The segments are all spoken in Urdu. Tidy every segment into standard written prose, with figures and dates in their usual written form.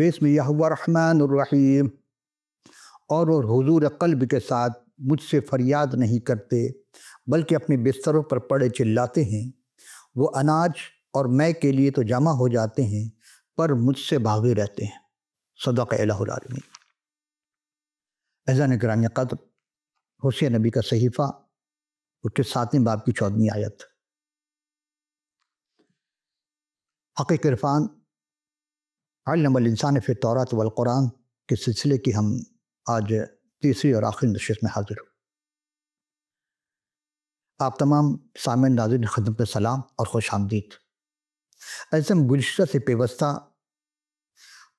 بسم اللہ الرحمن الرحیم، اور وہ حضور قلب کے ساتھ مجھ سے فریاد نہیں کرتے بلکہ اپنے بستروں پر پڑے چلاتے ہیں۔ وہ اناج اور میں کے لیے تو جمع ہو جاتے ہیں پر مجھ سے بھاگے رہتے ہیں۔ صدق الہ العالمین۔ عزیزان گرامی قدر، حوصیہ نبی کا صحیفہ اس کے 7ویں باب کی 14ویں آیت۔ حقیق عرفان علم الانسان فی التوراۃ والقرآن کے سلسلے کی ہم آج تیسری اور آخری نشست میں حاضر ہوں۔ آپ تمام سامعین ناظرین خدمت میں سلام اور خوش آمدید۔ ایسے گزشتہ سے پیوستہ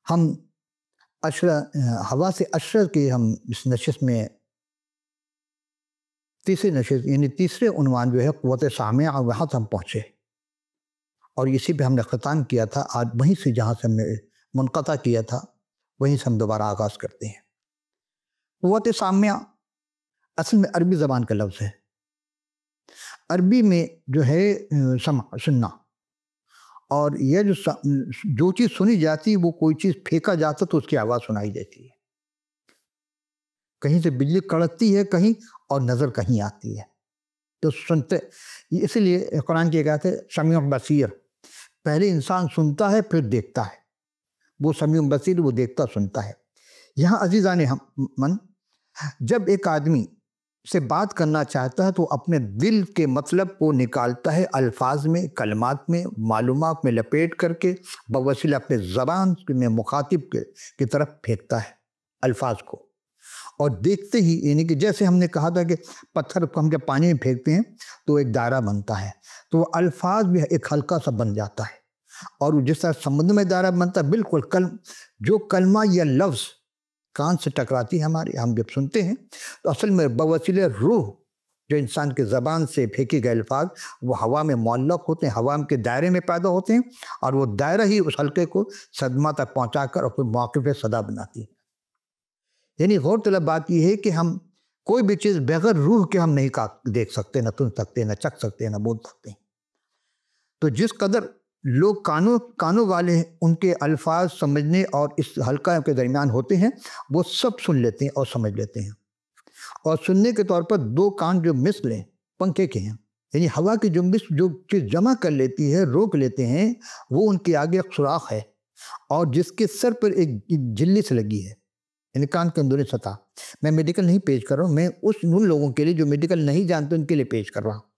ہم ہوا سے اشرر کی ہم اس نشست میں تیسری نشست یعنی تیسرے عنوان جو ہے قوت سامعہ، وہاں سے ہم پہنچے اور اسی پہ ہم نے ختم کیا تھا۔ آج وہیں سے جہاں سے ہم نے منقطع کیا تھا وہیں سے ہم دوبارہ آغاز کرتے ہیں۔ قوت سامعہ اصل میں عربی زبان کا لفظ ہے۔ عربی میں جو ہے سننا، اور یہ جو چیز سنی جاتی ہے وہ کوئی چیز پھینکا جاتا تو اس کی آواز سنائی دیتی ہے۔ کہیں سے بجلی کڑکتی ہے کہیں اور نظر کہیں آتی ہے تو سنتے، اسی لیے قرآن کی کہتے ہیں سمیع بصیر، پہلے انسان سنتا ہے پھر دیکھتا ہے۔ وہ سمیع بصیر، وہ دیکھتا سنتا ہے۔ یہاں عزیزان من، جب ایک آدمی سے بات کرنا چاہتا ہے تو اپنے دل کے مطلب کو نکالتا ہے، الفاظ میں، کلمات میں، معلومات میں لپیٹ کر کے بوسیلہ اپنے زبان میں مخاطب کی طرف پھینکتا ہے الفاظ کو، اور دیکھتے ہی، یعنی کہ جیسے ہم نے کہا تھا کہ پتھر کو ہم جب پانی میں پھینکتے ہیں تو ایک دائرہ بنتا ہے، تو وہ الفاظ بھی ایک ہلکا سا بن جاتا ہے، اور جس طرح سمندر میں دائرہ بنتا ہے، بالکل جو کلمہ یا لفظ کان سے ٹکراتی ہے ہمارے، ہم جب سنتے ہیں تو اصل میں بوسیلہ روح جو انسان کے زبان سے پھینکے گئے الفاظ وہ ہوا میں معلق ہوتے ہیں، ہوا کے دائرے میں پیدا ہوتے ہیں، اور وہ دائرہ ہی اس حلقے کو صدمہ تک پہنچا کر اور پھر موقع پہ صدا بناتی ہے۔ یعنی غور طلب بات یہ ہے کہ ہم کوئی بھی چیز بغیر روح کے ہم نہیں دیکھ سکتے، نہ سن سکتے، نہ چکھ سکتے، نہ بول سکتے ہیں۔ تو جس قدر لوگ کانوں والے ہیں، ان کے الفاظ سمجھنے اور اس حلقہ کے درمیان ہوتے ہیں، وہ سب سن لیتے ہیں اور سمجھ لیتے ہیں۔ اور سننے کے طور پر 2 کان جو مثل ہیں پنکھے کے ہیں، یعنی ہوا کی جنبش جو چیز جمع کر لیتی ہے، روک لیتے ہیں، وہ ان کے آگے ایک سوراخ ہے، اور جس کے سر پر ایک جھلی سے لگی ہے، یعنی کان کے اندرونی سطح۔ میں میڈیکل نہیں پیش کر رہا ہوں، میں ان لوگوں کے لیے جو میڈیکل نہیں جانتے ان کے لیے پیش کر رہا ہوں،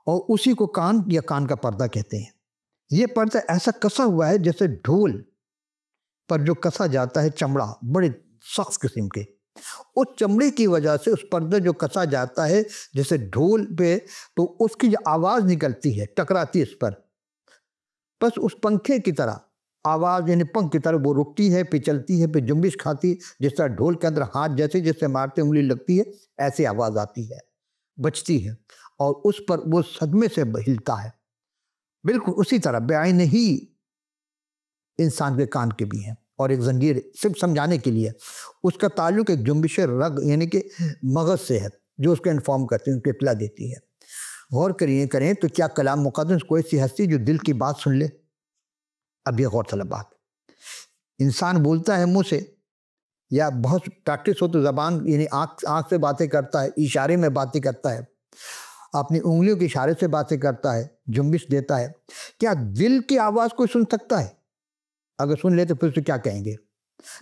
اور اسی کو کان یا کان کا پردہ کہتے ہیں۔ یہ پردہ ایسا کسا ہوا ہے جیسے ڈھول پر جو کسا جاتا ہے چمڑا، بڑے سخت قسم کے، اس چمڑے کی وجہ سے اس پردہ جو کسا جاتا ہے جیسے ڈھول پہ، تو اس کی جو آواز نکلتی ہے ٹکراتی اس پر، بس اس پنکھے کی طرح آواز، یعنی پنکھ کی طرح وہ رکتی ہے، پہ چلتی ہے، پہ جنبش کھاتی، جس طرح ڈھول کے اندر ہاتھ جیسے مارتے انگلی لگتی ہے، ایسی آواز آتی ہے، بچتی ہے، اور اس پر وہ صدمے سے ہلتا ہے۔ بالکل اسی طرح بعین ہی انسان کے کان کے بھی ہیں، اور ایک زنجیر صرف سمجھانے کے لیے اس کا تعلق ایک جنبش رگ یعنی کہ مغز سے ہے، جو اس کو انفارم کرتی ہے، ان کو اطلاع دیتی ہے۔ غور کریں تو کیا کلام مقدس کوئی ایسی ہستی جو دل کی بات سن لے؟ اب یہ غور طلب بات، انسان بولتا ہے منہ سے، یا بہت پریکٹس ہو تو زبان یعنی آنکھ سے باتیں کرتا ہے، اشارے میں باتیں کرتا ہے، اپنی انگلیوں کے اشارے سے باتیں کرتا ہے، جنبش دیتا ہے۔ کیا دل کی آواز کوئی سن سکتا ہے؟ اگر سن لے تو پھر اسے کیا کہیں گے؟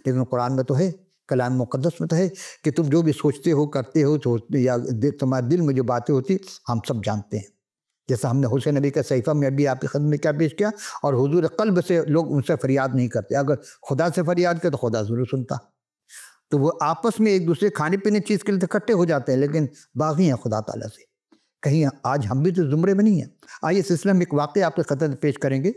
لیکن قرآن میں تو ہے، کلام مقدس میں تو ہے کہ تم جو بھی سوچتے ہو، کرتے ہو، یا تمہارے دل میں جو باتیں ہوتی ہم سب جانتے ہیں۔ جیسا ہم نے حسین نبی کا صحیفہ میں ابھی آپ کی خدمت میں کیا پیش کیا، اور حضور قلب سے لوگ ان سے فریاد نہیں کرتے، اگر خدا سے فریاد کرے تو خدا ضرور سنتا۔ تو وہ آپس میں ایک دوسرے کھانے پینے چیز کے لیے اکٹھے ہو جاتے ہیں، لیکن باغی ہیں خدا تعالیٰ سے۔ کہیں آج ہم بھی تو زمرے میں نہیں ہیں۔ آئیے اس سلسلے میں ایک واقعہ آپ کے خدمت میں پیش کریں گے،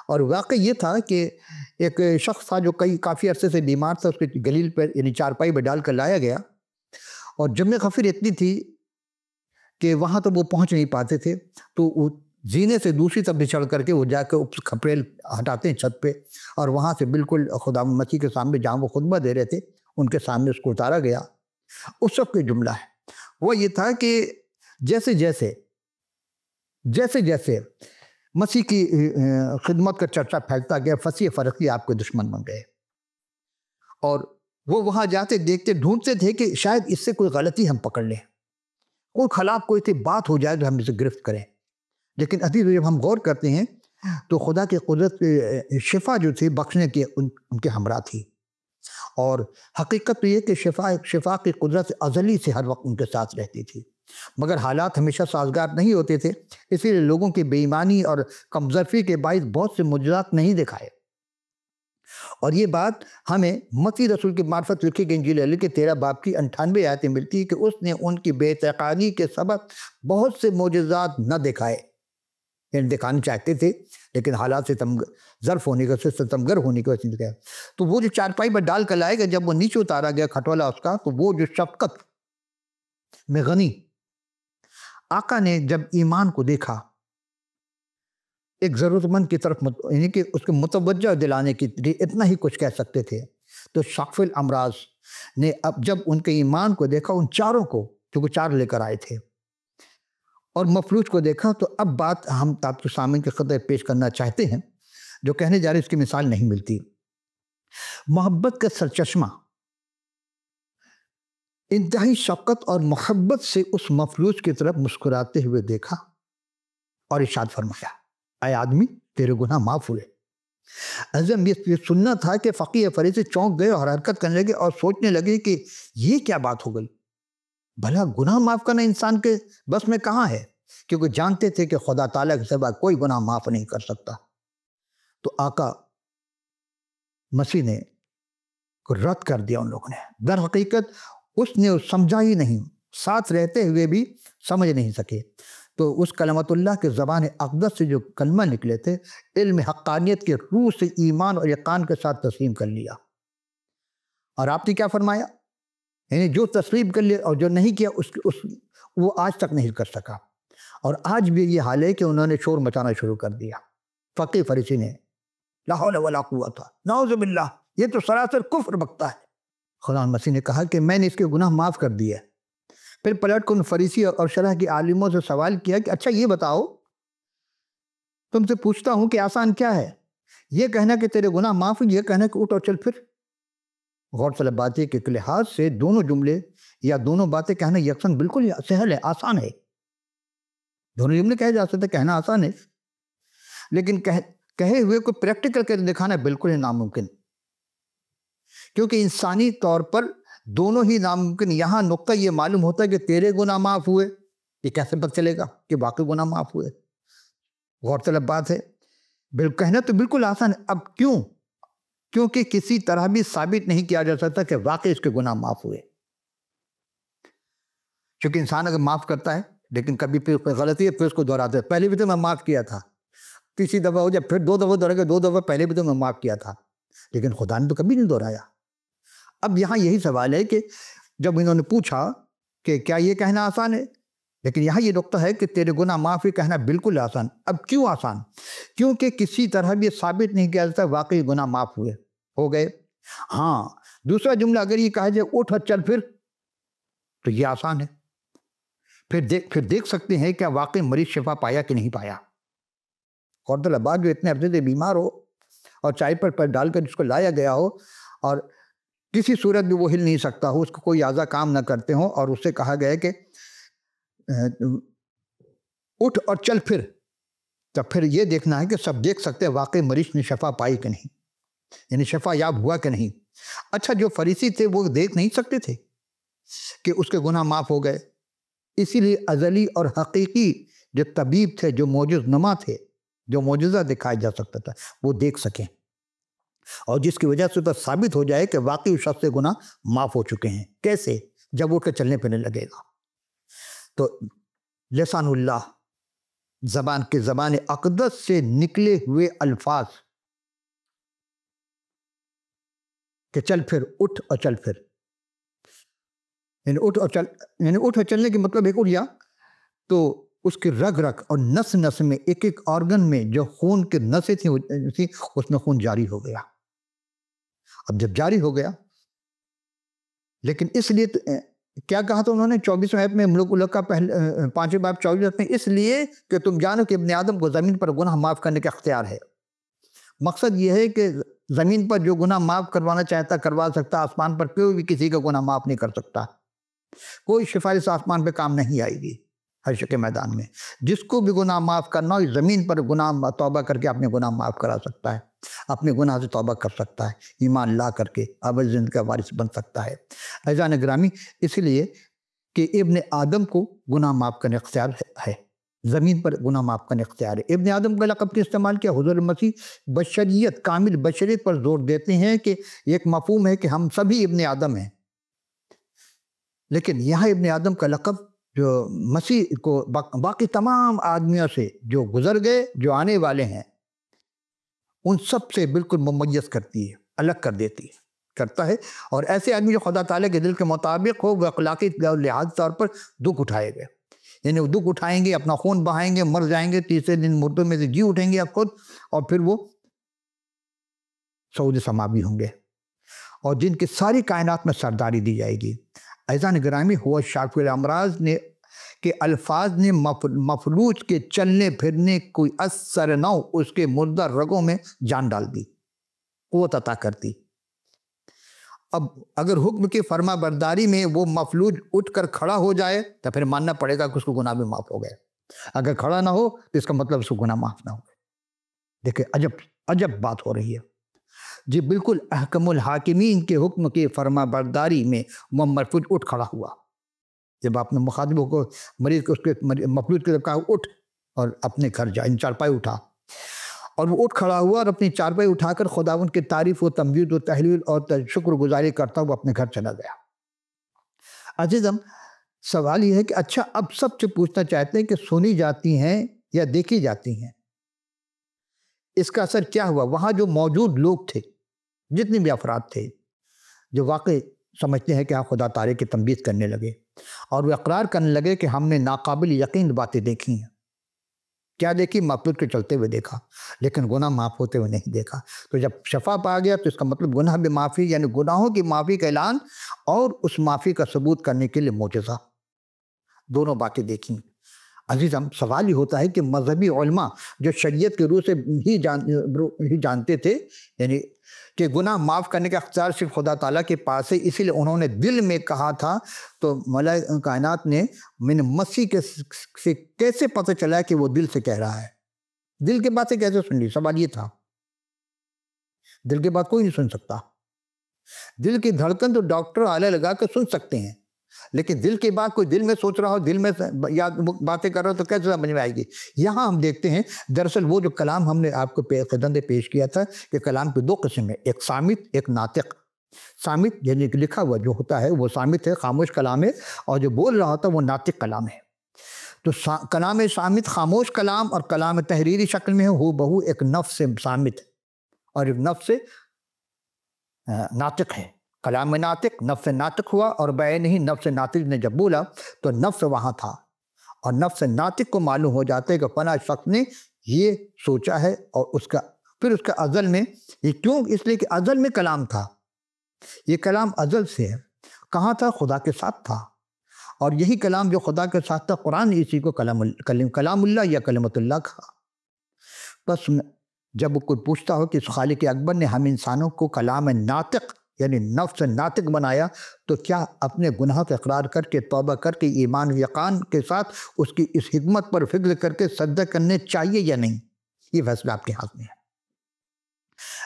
اور واقعہ یہ تھا کہ ایک شخص تھا جو کافی عرصے سے بیمار تھا، اس کے گلیل پر یعنی چارپائی پہ ڈال کر لایا گیا، اور جم غفیر اتنی تھی کہ وہاں تو وہ پہنچ نہیں پاتے تھے، تو وہ زینے سے دوسری طرف چڑھ کر کے وہ جا کے کھپریل ہٹاتے ہیں چھت پہ، اور وہاں سے بالکل خدا مسیح کے سامنے جہاں وہ خطبہ دے رہے تھے ان کے سامنے اس کو اتارا گیا۔ اس وقت کا جملہ ہے وہ یہ تھا کہ جیسے جیسے مسیح کی خدمت کا چرچا پھیلتا گیا، فصیح فرقی آپ کے دشمن بن گئے، اور وہ وہاں جاتے دیکھتے ڈھونڈتے تھے کہ شاید اس سے کوئی غلطی ہم پکڑ لیں، کوئی خلاف کوئی تھی بات ہو جائے تو ہم اسے گرفت کریں۔ لیکن ابھی جب ہم غور کرتے ہیں تو خدا کی قدرت شفا جو تھی بخشنے کی ان کے ہمراہ تھی، اور حقیقت تو یہ کہ شفا کی قدرت ازلی سے ہر وقت ان کے ساتھ رہتی تھی، مگر حالات ہمیشہ سازگار نہیں ہوتے تھے، اسی لیے لوگوں کی بے ایمانی اور کمزرفی کے باعث بہت سے معجزات نہیں دکھائے۔ اور یہ بات ہمیں متی رسول کی معرفت لکھی گئی انجیل علی کے 13 باب کی 98 آیتیں ملتی ہے کہ اس نے ان کی بے اعتقادی کے سبب بہت سے معجزات نہ دکھائے، یعنی دکھانے چاہتے تھے لیکن حالات سے ظرف ہونے کا ستمگر ہونے کی وجہ سے دکھایا۔ تو وہ جو چارپائی پر ڈال کر لائے گا، جب وہ نیچے اتارا گیا کھٹولا اس کا، تو وہ جو شفقت میں غنی آقا نے جب ایمان کو دیکھا، ایک ضرورت مند کی طرف یعنی کہ اس کو متوجہ دلانے کے لیے اتنا ہی کچھ کہہ سکتے تھے، تو شاف الامراض نے اب جب ان کے ایمان کو دیکھا، ان چاروں کو جو وہ 4 لے کر آئے تھے، اور مفلوج کو دیکھا، تو اب بات ہم آپ کے سامنے کے خطے پیش کرنا چاہتے ہیں جو کہنے جا رہے اس کی مثال نہیں ملتی۔ محبت کا سرچشمہ انتہائی شفقت اور محبت سے اس مفلوج کی طرف مسکراتے ہوئے دیکھا اور ارشاد فرمایا، اے آدمی تیرے گناہ معاف ہوئے۔ عظم یہ سننا تھا کہ فقیہ فریسی چونک گئے اور حرکت کرنے لگے اور سوچنے لگے کہ یہ کیا بات ہو گئی، بھلا گناہ معاف کرنا انسان کے بس میں کہاں ہے، کیونکہ جانتے تھے کہ خدا تعالیٰ کے سوا کوئی گناہ معاف نہیں کر سکتا۔ تو آقا مسیح نے رد کر دیا ان لوگوں نے، در حقیقت اس نے سمجھا ہی نہیں، ساتھ رہتے ہوئے بھی سمجھ نہیں سکے۔ تو اس کلمت اللہ کے زبان اقدس سے جو کلمہ نکلے تھے، علم حقانیت کے روح سے ایمان اور یقین کے ساتھ تسلیم کر لیا۔ اور آپ نے کیا فرمایا، یعنی جو تسلیم کر لیا اور جو نہیں کیا وہ آج تک نہیں کر سکا، اور آج بھی یہ حال ہے کہ انہوں نے شور مچانا شروع کر دیا۔ فقیہ فریسی نے لا حول ولا قوت نعوذ باللہ، یہ تو سراسر کفر بکتا ہے۔ خدا مسیح نے کہا کہ میں نے اس کے گناہ معاف کر دیے۔ پھر پلٹ کر ان فریسی اور شرح کی عالموں سے سوال کیا کہ اچھا یہ بتاؤ، تم سے پوچھتا ہوں کہ آسان کیا ہے، یہ کہنا کہ تیرے گناہ معاف، یہ کہنا کہ اٹھ اور چل پھر؟ غور طلب بات ہے کہ ایک لحاظ سے دونوں جملے یا دونوں باتیں کہنا یکساں بالکل سہل ہے، آسان ہے، دونوں جملے کہے جا سکتے، کہنا آسان ہے، لیکن کہے ہوئے کو پریکٹیکل کر دکھانا بالکل ہی ناممکن، کیونکہ انسانی طور پر دونوں ہی ناممکن۔ یہاں نقطہ یہ معلوم ہوتا ہے کہ تیرے گناہ معاف ہوئے، یہ کیسے پتہ چلے گا کہ واقعی گناہ معاف ہوئے؟ غور طلب بات ہے، کہنا تو بالکل آسان ہے، اب کیوں؟ کیونکہ کسی طرح بھی ثابت نہیں کیا جا سکتا کہ واقعی اس کے گناہ معاف ہوئے۔ کیونکہ انسان اگر معاف کرتا ہے لیکن کبھی پھر کوئی غلطی ہے پھر اس کو دہراتا ہے، پہلے بھی تو میں معاف کیا تھا، تیسری دفعہ ہو جائے پھر 2 دفعہ دہرائے گا، 2 دفعہ پہلے بھی تو میں معاف کیا تھا، لیکن خدا نے تو کبھی نہیں دہرایا۔ اب یہاں یہی سوال ہے کہ جب انہوں نے پوچھا کہ کیا یہ کہنا آسان ہے، لیکن یہاں یہ نقطہ ہے کہ تیرے گناہ معاف کہنا بالکل آسان۔ اب کیوں آسان؟ کیونکہ کسی طرح بھی ثابت نہیں کیا جاتا واقعی گناہ معاف ہوئے، ہو گئے۔ ہاں دوسرا جملہ اگر یہ کہا جائے اٹھ اور چل پھر، تو یہ آسان ہے، پھر دیکھ سکتے ہیں کیا واقعی مریض شفا پایا کہ نہیں پایا۔ اور طلباء جو اتنے عرصے سے بیمار ہو اور چائے پر ڈال کر جس کو لایا گیا ہو اور کسی صورت بھی وہ ہل نہیں سکتا ہو، اس کو کوئی اعضاء کام نہ کرتے ہوں، اور اس سے کہا گیا کہ اٹھ اور چل پھر، تو پھر یہ دیکھنا ہے کہ سب دیکھ سکتے ہیں واقعی مریض نے شفا پائی کہ نہیں، یعنی شفا یاب ہوا کہ نہیں۔ اچھا جو فریسی تھے وہ دیکھ نہیں سکتے تھے کہ اس کے گناہ معاف ہو گئے، اسی لیے ازلی اور حقیقی جو طبیب تھے، جو معجز نما تھے، جو معجزہ دکھایا جا سکتا تھا، وہ دیکھ سکیں، اور جس کی وجہ سے تو ثابت ہو جائے کہ واقعی اس شخص سے گناہ معاف ہو چکے ہیں۔ کیسے؟ جب اٹھ کے چلنے پھرنے لگے گا۔ تو لسان اللہ، زبان اقدس سے نکلے ہوئے الفاظ کہ چل پھر، اٹھ اور چل پھر، یعنی اٹھ اور چلنے کے مطلب ایک اٹھ گیا تو اس کی رگ اور نس میں ایک ایک آرگن میں جو خون کے نسیں تھیں اس میں خون جاری ہو گیا۔ اب جب جاری ہو گیا، لیکن اس لیے کیا کہا تھا انہوں نے 24ویں آیت میں، ملک الگ کا 5ویں باب 24 آیت میں، اس لیے کہ تم جانو کہ ابن آدم کو زمین پر گناہ معاف کرنے کا اختیار ہے۔ مقصد یہ ہے کہ زمین پر جو گناہ معاف کروانا چاہتا کروا سکتا، آسمان پر کوئی بھی کسی کا گناہ معاف نہیں کر سکتا۔ کوئی سفارش آسمان پہ کام نہیں آئے گی حشر کے میدان میں۔ جس کو بھی گناہ معاف کرنا ہو، زمین پر گناہ توبہ کر کے اپنے گناہ معاف کرا سکتا ہے، اپنے گناہ سے توبہ کر سکتا ہے، ایمان لا کر کے ابد زندگی کا وارث بن سکتا ہے۔ عزیزان گرامی، اس لیے کہ ابن آدم کو گناہ معاف کرنے اختیار ہے، زمین پر گناہ معاف کرنے اختیار ہے۔ ابن آدم کا لقب کیوں استعمال کیا؟ حضور مسیح بشریت، کامل بشریت پر زور دیتے ہیں کہ ایک مفہوم ہے کہ ہم سبھی ابن آدم ہیں، لیکن یہاں ابن آدم کا لقب جو مسیح کو باقی تمام آدمیوں سے جو گزر گئے، جو آنے والے ہیں، ان سب سے بالکل ممیز کرتی ہے، الگ کر دیتی ہے، کرتا ہے۔ اور ایسے آدمی جو خدا تعالیٰ کے دل کے مطابق ہو، وہ اخلاقی لحاظ طور پر دکھ اٹھائے گئے، یعنی وہ دکھ اٹھائیں گے، اپنا خون بہائیں گے، مر جائیں گے، تیسرے دن مردوں میں سے جی اٹھیں گے اب خود، اور پھر وہ صعود سماوی ہوں گے، اور جن کی ساری کائنات میں سرداری دی جائے گی۔ عزیزان گرامی، ہوا شافی الامراض نے کہ الفاظ نے مفلوج کے چلنے پھرنے کوئی اثر نہ ہو، اس کے مردہ رگوں میں جان ڈال دی، قوت عطا کرتی۔ اب اگر حکم کی فرما برداری میں وہ مفلوج اٹھ کر کھڑا ہو جائے تو پھر ماننا پڑے گا کہ اس کو گناہ بھی معاف ہو گئے۔ اگر کھڑا نہ ہو تو اس کا مطلب اس کو گناہ معاف نہ ہو گئے۔ دیکھیں عجب بات ہو رہی ہے جی، بالکل احکم الحاکمین کے حکم کی فرما برداری میں وہ مفلوج اٹھ کھڑا ہوا۔ جب آپ نے مخاطبوں کو، مریض کو، اس کے مفلوج کے کہا اٹھ اور اپنے گھر جا، ان چارپائی اٹھا، اور وہ اٹھ کھڑا ہوا اور اپنی چارپائی اٹھا کر خداوند کی تعریف و تمجید و تحلیل اور شکر گزاری کرتا ہوا اپنے گھر چلا گیا۔ عزیزم، سوال یہ ہے کہ اچھا، اب سب سے پوچھنا چاہتے ہیں کہ سنی جاتی ہیں یا دیکھی جاتی ہیں، اس کا اثر کیا ہوا؟ وہاں جو موجود لوگ تھے، جتنے بھی افراد تھے جو واقعی سمجھتے ہیں کہ آپ خدا تعالیٰ کی تنبیہ کرنے لگے، اور وہ اقرار کرنے لگے کہ ہم نے ناقابل یقین باتیں دیکھی ہیں۔ کیا دیکھی؟ مفلوج کے چلتے ہوئے دیکھا، لیکن گناہ معاف ہوتے ہوئے نہیں دیکھا۔ تو جب شفا پا گیا تو اس کا مطلب گناہ بھی معافی، یعنی گناہوں کی معافی کا اعلان اور اس معافی کا ثبوت کرنے کے لیے معجزہ، دونوں باتیں دیکھیں۔ عزیزم، سوال یہ ہوتا ہے کہ مذہبی علماء جو شریعت کے روح سے ہی جانتے تھے، یعنی کہ گناہ معاف کرنے کا اختیار صرف خدا تعالیٰ کے پاس ہے، اسی لیے انہوں نے دل میں کہا تھا، تو ملائکہ کائنات نے مسیح سے کیسے پتہ چلا کہ وہ دل سے کہہ رہا ہے؟ دل کی باتیں کیسے سن لی؟ سوال یہ تھا۔ دل کی بات کوئی نہیں سن سکتا۔ دل کی دھڑکن تو ڈاکٹر آلے لگا کے سن سکتے ہیں، لیکن دل کی بات کوئی دل میں سوچ رہا ہو، دل میں یاد باتیں کر رہا ہو، تو کیسے سمجھ میں آئے گی؟ یہاں ہم دیکھتے ہیں دراصل وہ جو کلام ہم نے آپ کو خدمت پیش کیا تھا کہ کلام کی دو قسم ہیں، ایک صامت، ایک ناطق۔ صامت یعنی کہ لکھا ہوا جو ہوتا ہے وہ صامت ہے، خاموش کلام ہے، اور جو بول رہا ہوتا ہے وہ ناطق کلام ہے۔ تو کلام صامت خاموش کلام، اور کلام تحریری شکل میں ہو بہو ایک نفس صامت اور ایک نفس ناطق ہے۔ کلام ناطق، نفس ناطق ہوا، اور بعین ہی نفس ناطق نے جب بولا تو نفس وہاں تھا، اور نفس ناطق کو معلوم ہو جاتا ہے کہ فلاں شخص نے یہ سوچا ہے، اور پھر اس کا ازل میں یہ کیوں؟ اس لیے کہ ازل میں کلام تھا، یہ کلام ازل سے ہے، کہاں تھا؟ خدا کے ساتھ تھا، اور یہی کلام جو خدا کے ساتھ تھا، قرآن اسی کو کلام اللہ یا کلمت اللہ کہا۔ بس جب کوئی پوچھتا ہو کہ خالق اکبر نے ہم انسانوں کو کلام ناطق یعنی نفس ناطق بنایا، تو کیا اپنے گناہ کا اقرار کر کے، توبہ کر کے، ایمان و یقین کے ساتھ اس کی اس حکمت پر فکر کر کے سجدہ کرنے چاہیے یا نہیں؟ یہ فیصلہ آپ کے ہاتھ میں ہے۔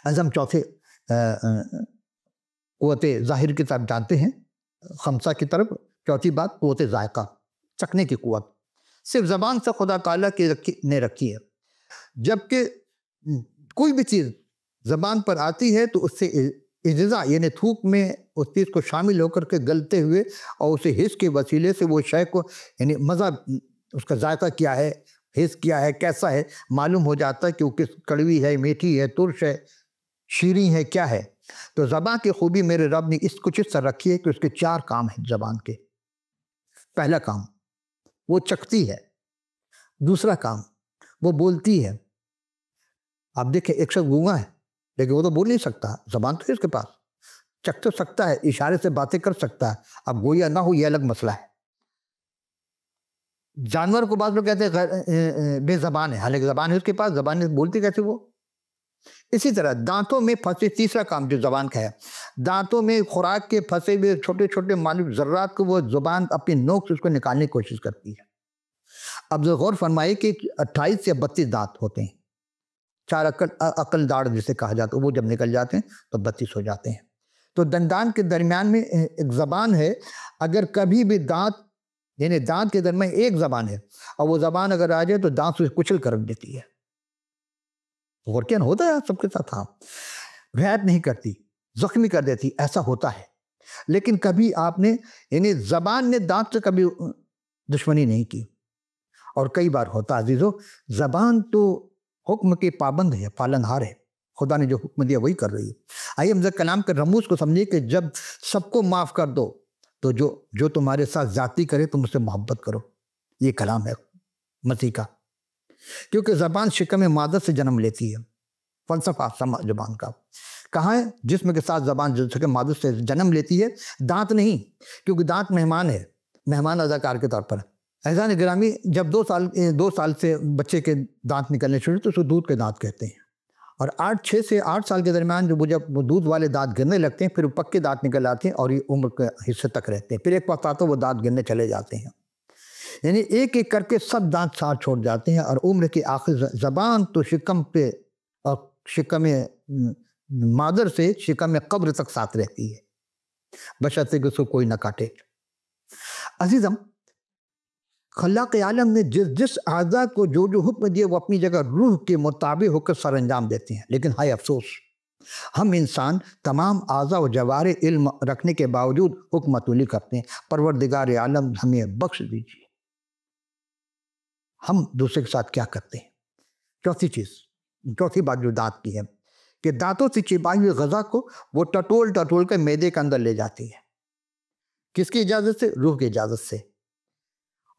از ہم چوتھے قوت ظاہر کی طرف جانتے ہیں، خمسہ کی طرف، چوتھی بات قوت ذائقہ، چکھنے کی قوت صرف زبان سے خدا تعالیٰ نے رکھی ہے۔ جبکہ کوئی بھی چیز زبان پر آتی ہے تو اس سے اجزا یعنی تھوک میں اس چیز کو شامل ہو کر کے گلتے ہوئے، اور اسے حس کے وسیلے سے وہ شے کو، یعنی مزہ، اس کا ذائقہ کیا ہے، حس کیا ہے، کیسا ہے، معلوم ہو جاتا ہے کہ وہ کس کڑوی ہے، میٹھی ہے، ترش ہے، شیریں ہے، کیا ہے۔ تو زبان کی خوبی میرے رب نے اس کچھ اس طرح رکھی ہے کہ اس کے 4 کام ہیں زبان کے۔ پہلا کام وہ چکھتی ہے، دوسرا کام وہ بولتی ہے۔ آپ دیکھیں ایک شخص گونگا ہے لیکن وہ تو بول نہیں سکتا، زبان تو ہے اس کے پاس، چکھ تو سکتا ہے، اشارے سے باتیں کر سکتا ہے، اب گویا نہ ہو یہ الگ مسئلہ ہے۔ جانور کو بعض لوگ کہتے ہیں بے زبان ہے، حالانکہ زبان ہے اس کے پاس، زبان ہے، بولتی کیسے وہ؟ اسی طرح دانتوں میں پھنسے، تیسرا کام جو زبان کا ہے، دانتوں میں خوراک کے پھنسے ہوئے چھوٹے چھوٹے معلوم ذرات کو وہ زبان اپنی نوک سے اس کو نکالنے کی کوشش کرتی ہے۔ اب غور فرمائے کہ 28 یا 32 دانت ہوتے ہیں، 4 عقل داڑھ جسے کہا جاتا ہے، وہ جب نکل جاتے ہیں تو 32 ہو جاتے ہیں۔ تو دندان کے درمیان میں ایک زبان ہے، اگر کبھی بھی دانت، یعنی دانت کے درمیان ایک زبان ہے اور وہ زبان اگر آ جائے تو دانت سے کچل کر رکھ دیتی ہے۔ غور کیا ہوتا ہے سب کے ساتھ؟ ہاں، رعایت نہیں کرتی، زخمی کر دیتی، ایسا ہوتا ہے۔ لیکن کبھی آپ نے، یعنی زبان نے دانت سے کبھی دشمنی نہیں کی۔ اور کئی بار ہوتا عزیزو، زبان تو حکم کے پابند ہے، پالنہار ہے، خدا نے جو حکم دیا وہی کر رہی ہے۔ آئیے ہم کلام کے رموز کو سمجھیے کہ جب سب کو معاف کر دو تو جو تمہارے ساتھ زیادتی کرے تم اس سے محبت کرو، یہ کلام ہے مسیح کا۔ کیونکہ زبان شکم مادر سے جنم لیتی ہے، فلسفہ زبان کا کہاں ہے؟ جسم کے ساتھ زبان شکم مادر سے جنم لیتی ہے، دانت نہیں، کیونکہ دانت مہمان ہے، مہمان اداکار کے طور پر۔ عزیزان گرامی، جب 2 سال سے بچے کے دانت نکلنے شروع تو اس کو دودھ کے دانت کہتے ہیں، اور 6 سے 8 سال کے درمیان جب وہ دودھ والے دانت گرنے لگتے ہیں، پھر وہ پکے دانت نکل آتے ہیں اور یہ عمر کے حصے تک رہتے ہیں، پھر ایک وقت آتا ہے وہ دانت گرنے چلے جاتے ہیں، یعنی ایک ایک کر کے سب دانت ساتھ چھوڑ جاتے ہیں، اور عمر کے آخر زبان تو شکم پہ اور شکم مادر سے شکم قبر تک ساتھ رہتی ہے، بشرطے کہ اس کو کوئی نہ کاٹے۔ عزیزم، خلاق عالم نے جس اعضاء کو جو حکم دیے وہ اپنی جگہ روح کے مطابق ہو کر سر انجام دیتے ہیں، لیکن ہائے افسوس، ہم انسان تمام اعضاء و جوارح علم رکھنے کے باوجود حکم عطولی کرتے ہیں۔ پروردگار عالم ہمیں بخش دیجیے، ہم دوسرے کے ساتھ کیا کرتے ہیں؟ چوتھی بات جو دانت کی ہے کہ دانتوں سے چبائی ہوئی غذا کو وہ ٹٹول کر معدے کے اندر لے جاتی ہے، کس کی اجازت سے؟ روح کی اجازت سے،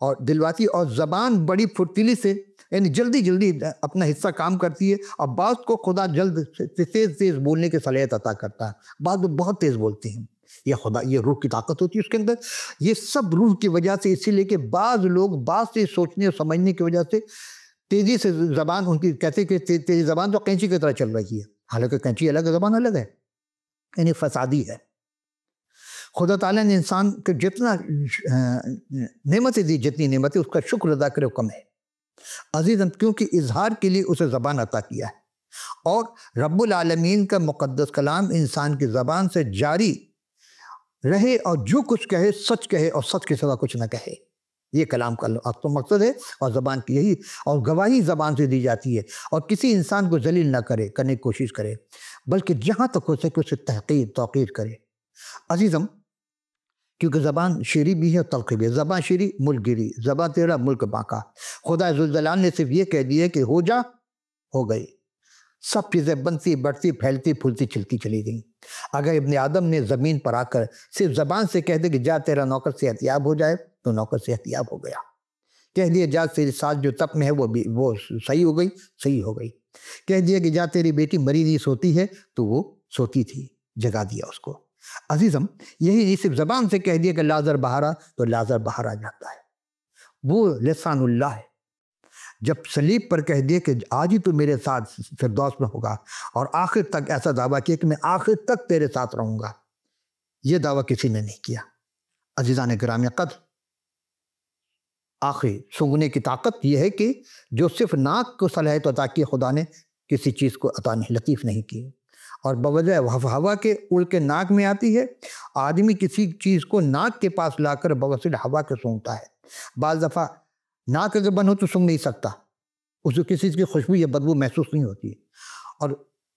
اور دلواتی، اور زبان بڑی پھرتیلی سے، یعنی جلدی اپنا حصہ کام کرتی ہے، اور بعض کو خدا جلد تیز بولنے کی صلاحیت عطا کرتا ہے، بعض لوگ بہت تیز بولتے ہیں، یہ روح کی طاقت ہوتی ہے اس کے اندر۔ یہ سب روح کی وجہ سے، اسی لیے کہ بعض لوگ بعض سے سوچنے اور سمجھنے کی وجہ سے تیزی سے زبان ان کی، کہتے ہیں کہ تیزی زبان تو کینچی کی طرح چل رہی ہے، حالانکہ کینچی الگ ہے، زبان الگ ہے، یعنی فسادی ہے۔ خدا تعالیٰ نے انسان کو جتنا نعمتیں دی، جتنی نعمتیں، اس کا شکر ادا کرے کم ہے عزیزاً، کیونکہ اظہار کے لیے اسے زبان عطا کیا ہے، اور رب العالمین کا مقدس کلام انسان کی زبان سے جاری رہے، اور جو کچھ کہے سچ کہے اور سچ کے سوا کچھ نہ کہے، یہ کلام کا تو مقصد ہے، اور زبان کی یہی، اور گواہی زبان سے دی جاتی ہے، اور کسی انسان کو ذلیل نہ کرنے کی کوشش کرے، بلکہ جہاں تک ہو سکے اسے تحقیر توقیر کرے عزیزم، کیونکہ زبان شیری بھی ہے اور تلخی بھی ہے۔ زبان شیری، ملک گیری، زبان تیرا، ملک باقا۔ خدا ذوالجلال نے صرف یہ کہہ دیا کہ ہو جا، ہو گئی، سب چیزیں بنتی بڑھتی پھیلتی پھولتی چلتی چلی گئیں۔ اگر ابن آدم نے زمین پر آ کر صرف زبان سے کہہ دے کہ جا تیرا نوکر صحتیاب ہو جائے تو نوکر صحتیاب ہو گیا، کہہ دیا جا تیری سانس جو تپ میں ہے وہ صحیح ہو گئی، صحیح ہو گئی، کہہ دیا کہ جا تیری بیٹی مری نہیں سوتی ہے تو وہ سوتی تھی، جگا دیا اس کو عزیزم۔ یہی نہیں، صرف زبان سے کہہ دیا کہ لازر بہارا تو لازر باہر آ جاتا ہے، وہ لسان اللہ ہے۔ جب صلیب پر کہہ دیا کہ آج ہی تو میرے ساتھ فردوس میں ہوگا، اور آخر تک ایسا دعویٰ کیا کہ میں آخر تک تیرے ساتھ رہوں گا، یہ دعویٰ کسی نے نہیں کیا عزیزان گرامی قدر۔ آخری سونگنے کی طاقت یہ ہے کہ جو صرف ناک کو صلاحیت عطا کی خدا نے، کسی چیز کو عطا نہیں، لطیف نہیں کی، اور بوجہ ہوا کے اڑ کے ناک میں آتی ہے۔ آدمی کسی چیز کو ناک کے پاس لا کر بواسطہ ہوا کے سونگتا ہے، بعض دفعہ ناک اگر بند ہو تو سونگ نہیں سکتا، اس کو کسی چیز کی خوشبو یا بدبو محسوس نہیں ہوتی، اور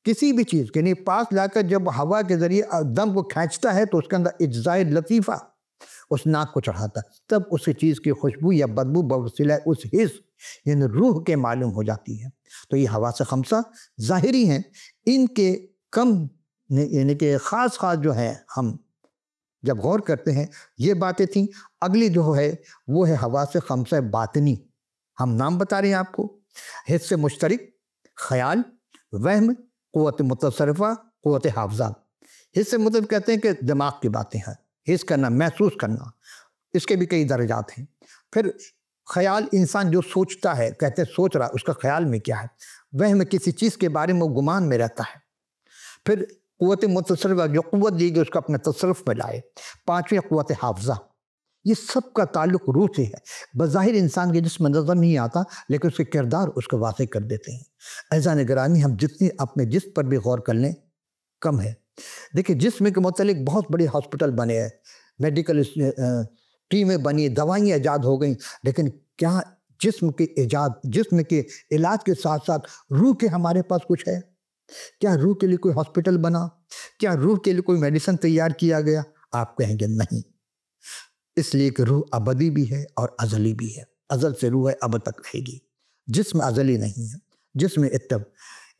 کسی بھی چیز کے پاس لا کر جب ہوا کے ذریعے دم کو کھینچتا ہے تو اس کے اندر اجزائے لطیفہ اس ناک کو چڑھاتا ہے، تب اس چیز کی خوشبو یا بدبو بوسیلہ اس حص یعنی روح کے معلوم ہو جاتی ہے۔ تو یہ حواس خمسہ ظاہری ہیں، ان کے کم یعنی کہ خاص جو ہیں، ہم جب غور کرتے ہیں یہ باتیں تھیں۔ اگلی جو ہے وہ ہے حواس خمسہ باطنی، ہم نام بتا رہے ہیں آپ کو، حس مشترک، خیال، وہم، قوت متصرفہ، قوت حافظہ۔ حس سے مطلب کہتے ہیں کہ دماغ کی باتیں ہیں، حس کرنا، محسوس کرنا، اس کے بھی کئی درجات ہیں۔ پھر خیال، انسان جو سوچتا ہے، کہتے ہیں سوچ رہا، اس کا خیال میں کیا ہے؟ وہم کسی چیز کے بارے میں وہ گمان میں رہتا ہے۔ پھر قوت متصرفہ، جو قوت دی گئی اس کو اپنے تصرف میں لائے۔ پانچویں قوت حافظہ، یہ سب کا تعلق روح سے ہے۔ بظاہر انسان کے جسم میں نظر نہیں آتا، لیکن اس کے کردار اس کو واضح کر دیتے ہیں۔ عزیزان گرامی، ہم جتنی اپنے جسم پر بھی غور کر لیں کم ہے۔ دیکھیں، جسم کے متعلق بہت بڑے ہاسپٹل بنے ہیں، میڈیکل ٹیمیں بنی، دوائیں ایجاد ہو گئیں، لیکن کیا جسم کے ایجاد، جسم کے علاج کے ساتھ ساتھ روح کے ہمارے پاس کچھ ہے؟ کیا روح کے لیے کوئی ہاسپٹل بنا؟ کیا روح کے لیے کوئی میڈیسن تیار کیا گیا؟ آپ کہیں گے نہیں، اس لیے کہ روح ابدی بھی ہے اور ازلی بھی ہے۔ ازل سے روح ہے، ابد تک رہے گی۔ جسم ازلی نہیں ہے، جسم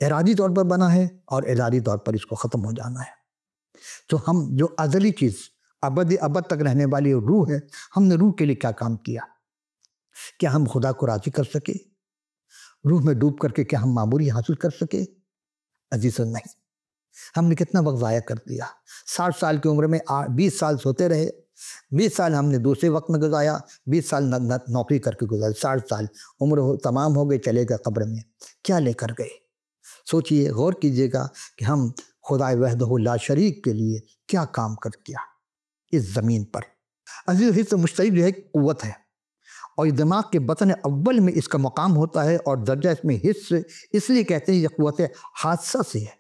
ارادی طور پر بنا ہے اور ارادی طور پر اس کو ختم ہو جانا ہے۔ تو ہم جو ازلی چیز، ابد تک رہنے والی روح ہے، ہم نے روح کے لیے کیا کام کیا؟ کیا ہم خدا کو راضی کر سکے؟ روح میں ڈوب کر کے کیا ہم معمولی حاصل کر سکے؟ عزیزاً نہیں۔ ہم نے کتنا وقت ضائع کر دیا۔ 60 سال کی عمر میں 20 سال سوتے رہے، 20 سال ہم نے دوسرے وقت میں گزایا، 20 سال نوکری کر کے گزارے، 60 سال عمر تمام ہو گئے، چلے گئے قبر میں۔ کیا لے کر گئے؟ سوچئے، غور کیجئے گا کہ ہم خدا وحدہ لا شریک کے لیے کیا کام کر کیا اس زمین پر۔ عزیز، حس مشترک جو ہے قوت ہے، اور یہ دماغ کے بطن اول میں اس کا مقام ہوتا ہے، اور درجہ اس میں حس اس لیے کہتے ہیں یہ قوت حادثہ سے ہے،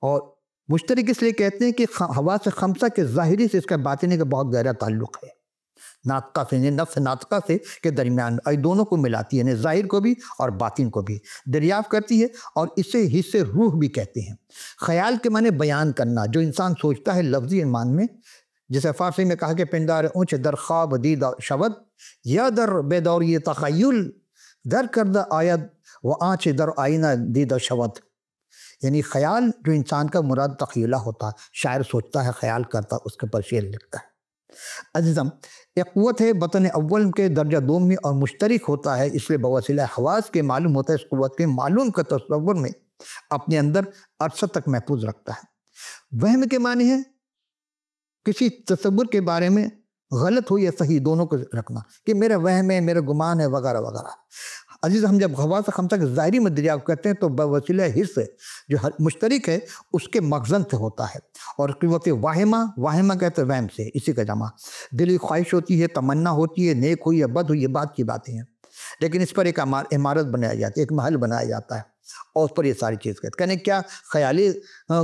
اور مشترک اس لیے کہتے ہیں کہ حواس خمسہ کے ظاہری سے اس کا باطنی کا بہت گہرا تعلق ہے، ناطقہ سے، نفس ناطقہ سے کے درمیان، اور دونوں کو ملاتی ہے، یعنی ظاہر کو بھی اور باطن کو بھی دریافت کرتی ہے، اور اسے حس روح بھی کہتے ہیں۔ خیال کے معنی بیان کرنا، جو انسان سوچتا ہے لفظی مان میں، جیسے فارسی میں کہا کہ پندار اونچ در خواب دید شود، یا در بیداری تخیل در کردہ آید و آنچ در آئینہ دید شود، یعنی خیال جو انسان کا مراد تخیلہ ہوتا ہے، شاعر سوچتا ہے، خیال کرتا ہے، اس کے پر شعر لکھتا ہے۔ عزیزم، ایک قوت ہے بطن اول کے درجہ دوم میں، اور مشترک ہوتا ہے، اس لیے بوسیلہ حواس کے معلوم ہوتا ہے، اس قوت کے معلوم کا تصور میں اپنے اندر عرصہ تک محفوظ رکھتا ہے۔ وہم کے معنی ہے کسی تصور کے بارے میں غلط ہو یا صحیح، دونوں کو رکھنا، کہ میرا وہم ہے، میرا گمان ہے، وغیرہ وغیرہ۔ عزیز، ہم جب حواس خمسہ کے ظاہری میں دریافت کرتے ہیں تو بوسیلہ حس جو مشترک ہے اس کے مخزن سے ہوتا ہے، اور قوت واہمہ کہتے ہیں وہم سے، اسی کا جمع۔ دلی خواہش ہوتی ہے، تمنا ہوتی ہے، نیک ہو یا بد ہو، یہ بات کی باتیں ہیں، لیکن اس پر ایک عمارت بنایا جاتی ہے، ایک محل بنایا جاتا ہے، اور اس پر یہ ساری چیز کہنے کیا خیالی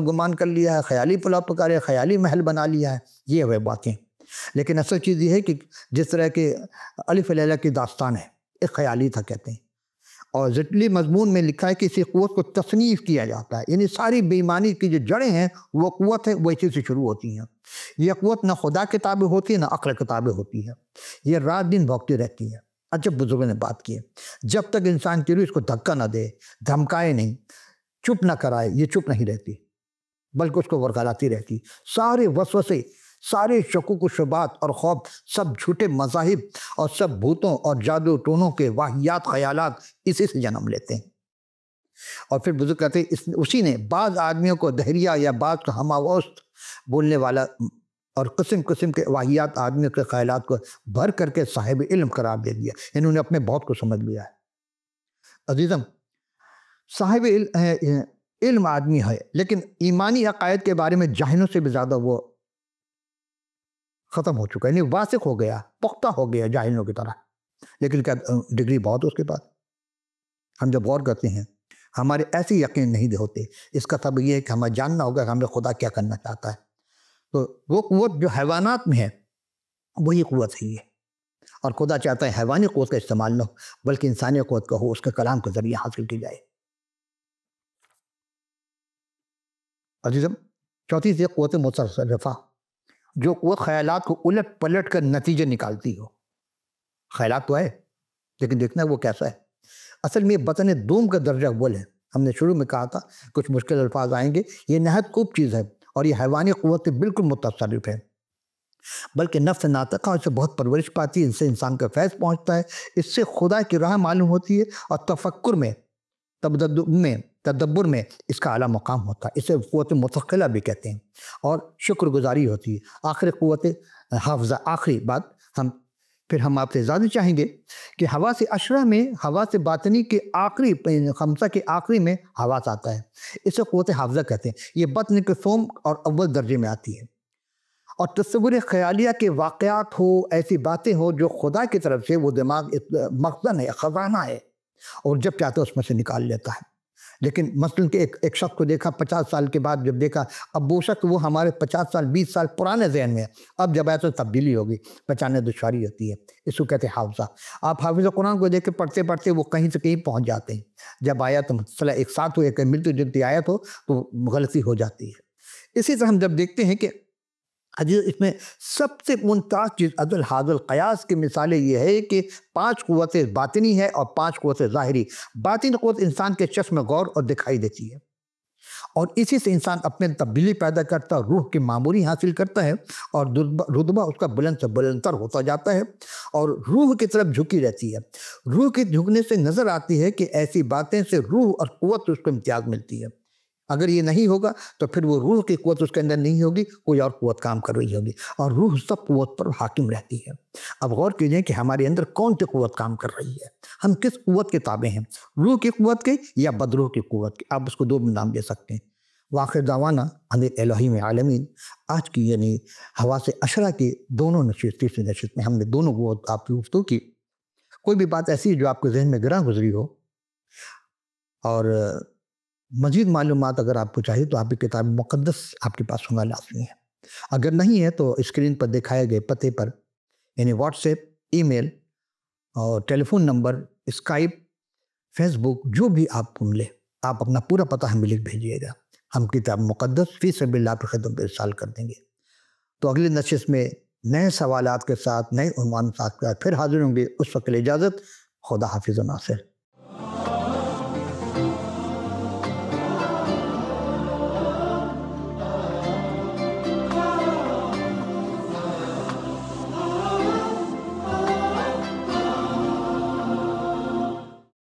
گمان کر لیا ہے، خیالی پلاؤ پکارے، خیالی محل بنا لیا ہے، یہ وہ باتیں۔ لیکن اصل چیز یہ ہے کہ جس طرح کہ الف لیلہ کی داستان ہے، ایک خیالی تھا کہتے ہیں، اور ضٹلی مضمون میں لکھا ہے کہ اسی قوت کو تصنیف کیا جاتا ہے، یعنی ساری بے ایمانی کی جو جڑیں ہیں وہ قوت ہے، وہ اسی سے شروع ہوتی ہیں۔ یہ قوت نہ خدا کے تابع ہوتی ہے، نہ عقل کے تابع ہوتی ہے، یہ رات دن بھوکتی رہتی ہے۔ عجب بزرگوں نے بات کی ہے، جب تک انسان کی روح اس کو دھکا نہ دے، دھمکائے نہیں، چپ نہ کرائے، یہ چپ نہیں رہتی، بلکہ اس کو ورغلاتی رہتی۔ سارے وسوسے، سارے شکوک و شبہات اور خوف، سب جھوٹے مذاہب اور سب بھوتوں اور جادو ٹونوں کے واہیات خیالات اسی سے جنم لیتے ہیں۔ اور پھر بزرگ کہتے ہیں اسی نے بعض آدمیوں کو دہریہ یا بعض کو ہماوسط بولنے والا اور قسم قسم کے واہیات آدمیوں کے خیالات کو بھر کر کے صاحب علم قرار دے دیا، انہوں نے اپنے بہت کو سمجھ لیا ہے۔ عزیزم، صاحب علم آدمی ہے، لیکن ایمانی عقائد کے بارے میں جاہلوں سے بھی زیادہ وہ ختم ہو چکا ہے، یعنی واثق ہو گیا، پختہ ہو گیا جاہلوں کی طرح، لیکن کیا ڈگری بہت اس کے پاس۔ ہم جب غور کرتے ہیں ہمارے ایسے یقین نہیں ہوتے، اس کا سبب یہ ہے کہ ہمیں جاننا ہوگا کہ ہمیں خدا کیا کرنا چاہتا ہے۔ تو وہ قوت جو حیوانات میں ہے وہی قوت ہے یہ، اور خدا چاہتا ہے حیوانی قوت کا استعمال نہ ہو بلکہ انسانی قوت کا ہو، اس کے کلام کے ذریعے حاصل کی جائے۔ عزیزم، چوتھی سے قوت متصرفہ، جو قوت خیالات کو الٹ پلٹ کر نتیجے نکالتی ہو۔ خیالات تو ہے لیکن دیکھنا ہے وہ کیسا ہے۔ اصل میں بطن دوم کا درجہ اول ہے، ہم نے شروع میں کہا تھا کچھ مشکل الفاظ آئیں گے، یہ نہایت خوب چیز ہے، اور یہ حیوانی قوت سے بالکل متصرف ہے، بلکہ نفس ناطقہ اس سے بہت پرورش پاتی ہے، اس سے انسان کا فیض پہنچتا ہے، اس سے خدا کی راہ معلوم ہوتی ہے، اور تفکر میں تدبر میں اس کا اعلیٰ مقام ہوتا ہے. اسے قوت متقلہ بھی کہتے ہیں. اور شکر گزاری ہوتی ہے. آخر قوت حافظہ. آخری بات پھر ہم آپ سے زیادہ چاہیں گے کہ حواس عشرہ میں حواس باطنی کے آخری خمسہ کے آخری میں حواس آتا ہے. اسے قوت حافظہ کہتے ہیں. یہ بطن کے سوم اور اول درجے میں آتی ہے. اور تصور خیالیہ کے واقعات ہو، ایسی باتیں ہو جو خدا کی طرف سے، وہ دماغ مخزن ہے، خزانہ ہے، اور جب چاہتا ہے اس میں سے نکال لیتا ہے. لیکن مثلاً کہ ایک شخص کو دیکھا 50 سال کے بعد جب دیکھا، اب وہ شخص وہ ہمارے 50 سال 20 سال پرانے ذہن میں ہے. اب جب آئے تو تبدیلی ہوگی، پہچاننے دشواری ہوتی ہے. اس کو کہتے ہیں حافظہ. آپ حافظ قرآن کو دیکھ کے پڑھتے پڑھتے وہ کہیں سے کہیں پہنچ جاتے ہیں. جب آیت مسئلہ ایک ساتھ ہو، ایک ملتی جلتی آیت ہو تو غلطی ہو جاتی ہے. اسی طرح ہم جب دیکھتے ہیں کہ اس میں سب سے ممتاز چیز عدل حاضل قیاس کی مثالیں یہ ہے کہ 5 قوتیں باطنی ہے اور 5 قوتیں ظاہری. باطنی قوت انسان کے چشم غور اور دکھائی دیتی ہے، اور اسی سے انسان اپنے تبدیلی پیدا کرتا ہے، روح کی معموری حاصل کرتا ہے، اور رتبہ اس کا بلند سے بلندتر ہوتا جاتا ہے، اور روح کی طرف جھکی رہتی ہے. روح کے جھکنے سے نظر آتی ہے کہ ایسی باتیں سے روح اور قوت اس کو امتیاز ملتی ہے. اگر یہ نہیں ہوگا تو پھر وہ روح کی قوت اس کے اندر نہیں ہوگی، کوئی اور قوت کام کر رہی ہوگی، اور روح سب قوت پر حاکم رہتی ہے. اب غور کیجئے کہ ہمارے اندر کون سی قوت کام کر رہی ہے، ہم کس قوت کے تابع ہیں، روح کی قوت کے یا بدروح کی قوت کے. آپ اس کو 2 نام دے سکتے ہیں. وآخر دعوانا ان الہی عالمین. آج کی یعنی حواس عشرہ کی دونوں نشست، تیسری نشست میں ہم نے دونوں قوت آپ کی گفتگو کی. کوئی بھی بات ایسی جو آپ کے ذہن میں گراں گزری ہو، اور مزید معلومات اگر آپ کو چاہیے تو آپ کی کتاب مقدس آپ کے پاس ہونا لازمی ہے. اگر نہیں ہے تو اسکرین پر دکھائے گئے پتے پر، یعنی واٹس ایپ، ای میل اور ٹیلی فون نمبر، اسکائپ، فیس بک، جو بھی آپ لیں، آپ اپنا پورا پتہ ہمیں لکھ بھیجیے گا. ہم کتاب مقدس فی سبیل اللہ کی خدمت میں ارسال کر دیں گے. تو اگلی نشست میں نئے سوالات کے ساتھ، نئے عنوان کے ساتھ پھر حاضر ہوں گے. اس وقت کے لیے اجازت. خدا حافظ و ناصر.